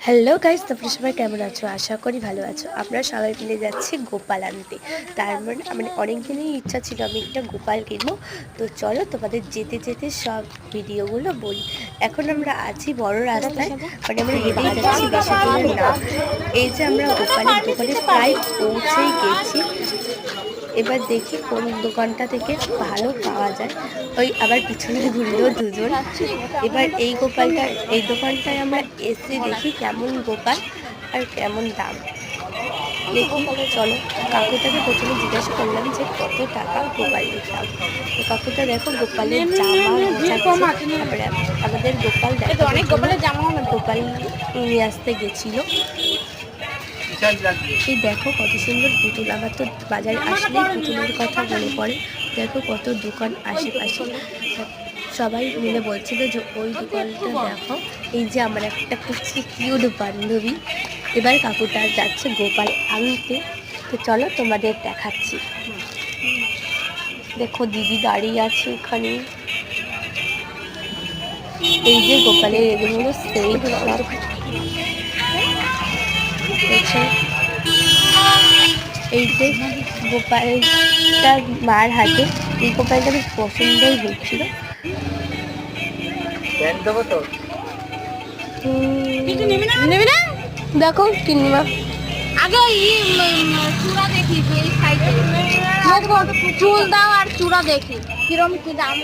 Hello guys, তোমরা সবাই কেমন আছো? আশা করি ভালো আছো। আমরা সবাই মিলে যাচ্ছি গোপাল আনতে। তার মানে অনেক দিনই ইচ্ছা ছিল আমি একটা গোপাল কিনবো। তো চলো তোমাদের যেতে যেতে সব ভিডিওগুলো বলি। এখন আমরা আছি বড় রাস্তায়, মানে আমরা হেঁটেই যাচ্ছি, বেশি দূরে না। এই যে আমরা গোপালের দোকানে প্রায় পৌঁছেই গেছি। এবার দেখি কোন দোকানটা থেকে ভালো পাওয়া যায়। ওই আবার পিছনে ঘুরলো দুজন। এবার এই দোকানটায় আমরা এসে দেখি কেমন গোপাল আর কেমন দাম। দেখি চলো, কাকুটাকে প্রথমে জিজ্ঞাসা করলাম যে কত টাকা গোপালের দাম। তো কাকুটা দেখো গোপালের জামা গোছাচ্ছে। তারপরে আমাদের গোপাল গোপাল নিয়ে আসতে গেছিল। এই দেখো কত সুন্দর পুতুল। আমার তো বাজারে আসলেই পুতুলের কথা মনে পড়ে। দেখো কত দোকান আশেপাশে, সবাই মিলে বলছিল যে ওই দোকানটা দেখো। এই যে আমার একটা কুচি কিউট বান্ধবী, এবার কাকুটা যাচ্ছে গোপাল আনতে। তো চলো তোমাদের দেখাচ্ছি। দেখো দিদি দাঁড়িয়ে আছে এখানে। এই যে গোপালের এগুলো সেই সব। এই যে গোপালটা মার হাতে, এই গোপালটা বেশ পছন্দই হচ্ছিল। দেখো কিনবা আগে চূড়া দেখি, চুল দাও আর চূড়া দেখি কিরম কি দাম।